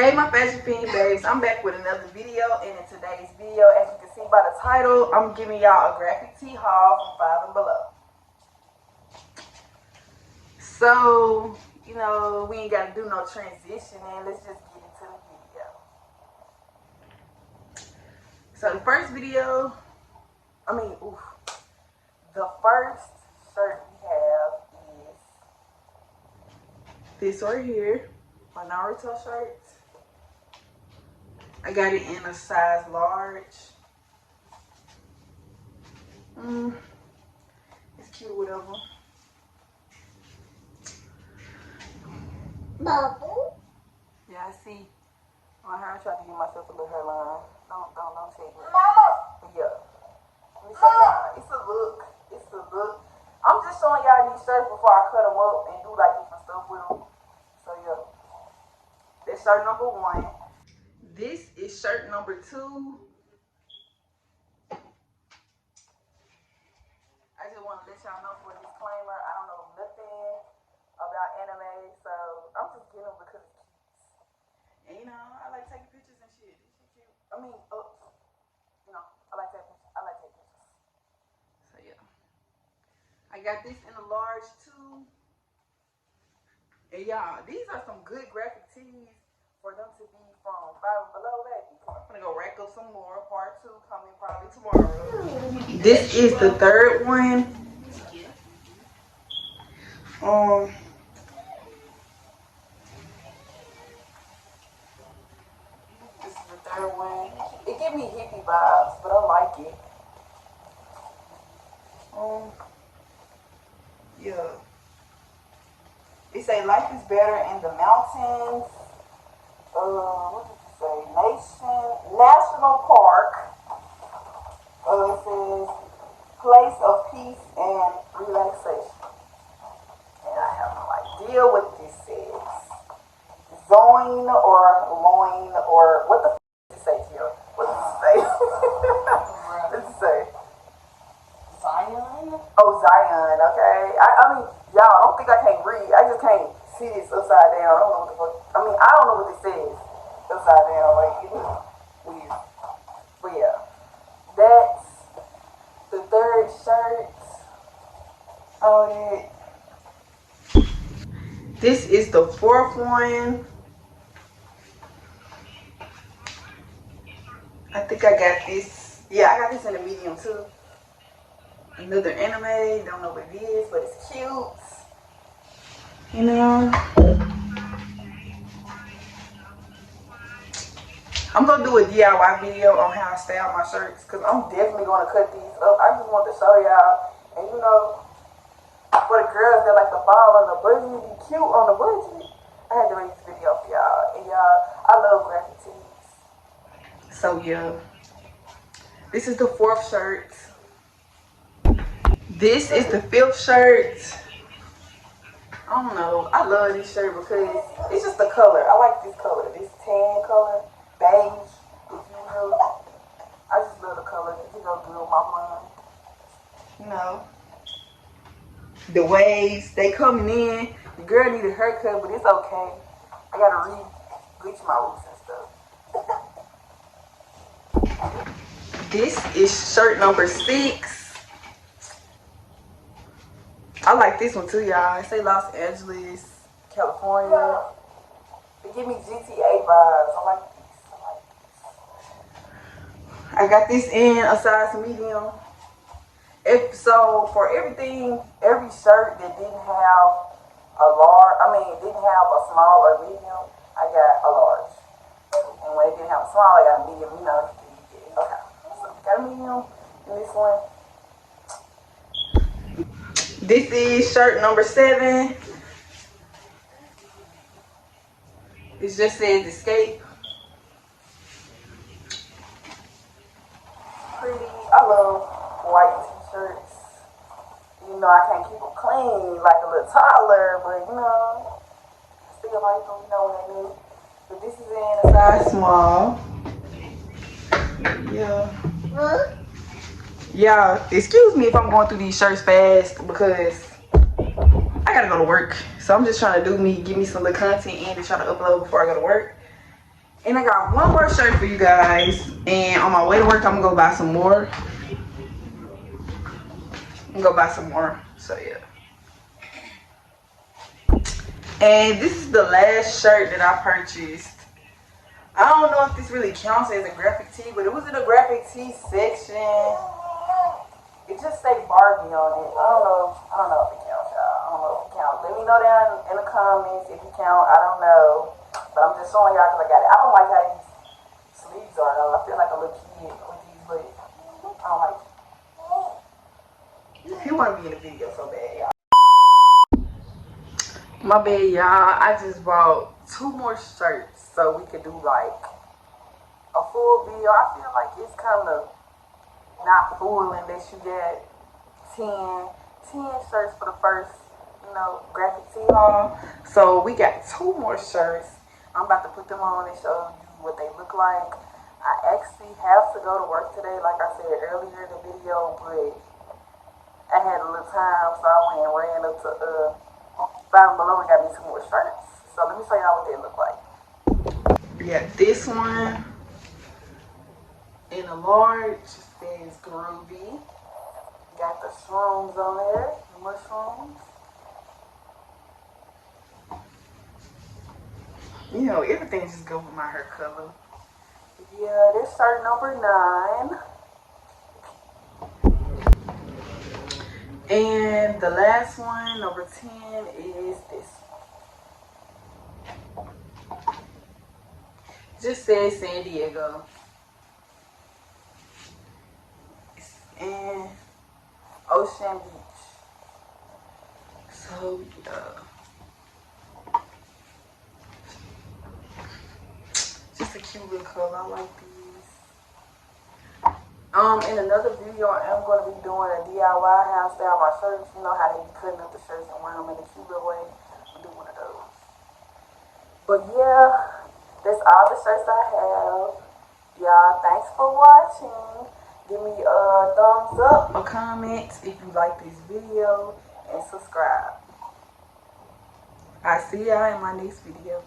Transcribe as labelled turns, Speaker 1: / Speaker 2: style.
Speaker 1: Hey my fashion fiend babes, I'm back with another video, and in today's video, as you can see by the title, I'm giving y'all a graphic tee haul from 5 and Below. So, you know, we ain't gotta do no transitioning, let's just get into the video. So the first shirt we have is this right here, my Naruto shirt. I got it in a size large. It's cute, whatever.
Speaker 2: Bubble.
Speaker 1: Yeah, I see. My hair, I tried to give myself a little hairline. Don't say it.
Speaker 2: Mama.
Speaker 1: But yeah. Let me show y'all. It's a look. It's a look. I'm just showing y'all these shirts before I cut them up and do like different stuff with them. So yeah. That's shirt number 1. This is shirt number 2. I just want to let y'all know for a disclaimer, I don't know nothing about anime, so I'm just getting them because it's cute. And you know, I like taking pictures and shit. This shit cute. I mean, you know, I like taking pictures. So yeah. I got this in a large too. And y'all, these are some good graphic tees for them to be from 5 and Below, baby. I'm gonna go rack up some more. Part 2 coming probably tomorrow. This is the third one. This is the third one. It gives me hippie vibes, but I like it. Yeah. It say life is better in the mountains. What did it say? National Park. It says place of peace and relaxation. And I have no idea what this says. Zoin or loin or what the f does it say here? What does it say? What does it say?
Speaker 2: Zion?
Speaker 1: Oh, Zion, okay. I mean, y'all, I don't think I can't read. I just can't see this upside down. I don't know what the fuck. I mean, I don't know what this says upside down. Like, it's weird. But yeah, that's the third shirt. Oh, yeah. This is the fourth one. I think I got this. Yeah, I got this in a medium too. Another anime, don't know what it is, but it's cute. You know, I'm gonna do a DIY video on how I style my shirts because I'm definitely gonna cut these up. I just want to show y'all, and you know, for the girls that like the ball on the budget, be cute on the budget, I had to make this video for y'all. And y'all, I love graphic tees. So yeah, this is the fourth shirt. This is the fifth shirt. I don't know. I love this shirt because it's just the color. I like this color. This tan color, beige. If you know, I just love the color. It goes good with my mind. You know, the waves they coming in. The girl need a haircut, but it's okay. I gotta bleach my roots and stuff. This is shirt number 6. I like this one too, y'all. It say Los Angeles, California. It give me GTA vibes. I like this. I got this in a size medium. So for everything, every shirt that didn't have a large, didn't have a small or medium, I got a large. And when it didn't have a small, I got a medium. You know, okay. So got a medium in this one. This is shirt number 7. It just says escape. Pretty. I love white t-shirts. You know, I can't keep them clean like a little toddler, but you know, still like them, you know what I mean? But this is in a size small. Yeah. Y'all, excuse me if I'm going through these shirts fast because I gotta go to work. So I'm just trying to do me, give me some little content in to try to upload before I go to work. And I got one more shirt for you guys. And on my way to work, I'm gonna go buy some more. So yeah. And this is the last shirt that I purchased. I don't know if this really counts as a graphic tee, but it was in the graphic tee section. It just say Barbie on it. I don't know if it counts, y'all. I don't know if it counts. Let me know down in the comments if it counts. I don't know. But I'm just showing y'all because I got it. I don't like how these sleeves are though. I feel like a little kid with these, but I don't like it. He want to be in the video so bad, y'all. My bad, y'all. I just bought 2 more shirts so we could do like a full video. I feel like it's kind of not full unless you get 10 shirts for the first, graphic tee haul. So we got 2 more shirts. I'm about to put them on and show you what they look like. I actually have to go to work today, like I said earlier in the video, but I had a little time, so I went and ran up to Five Below and got me 2 more shirts. So let me show y'all what they look like. We got this one in a large. It says Groovy. Got the shrooms on there, the mushrooms. Everything just goes with my hair color. Yeah, this shirt number 9. And the last one, number 10, is this. Just says San Diego. It's in Ocean Beach. So, just a cute little color. I like these. In another video, I am going to be doing a DIY hairstyle my shirts. You know how they be cutting up the shirts and wearing them in a cute little way. I'll do one of those. But yeah, that's all the shirts I have. Y'all, thanks for watching. Give me a thumbs up, a comment if you like this video, and subscribe. I'll see y'all in my next video.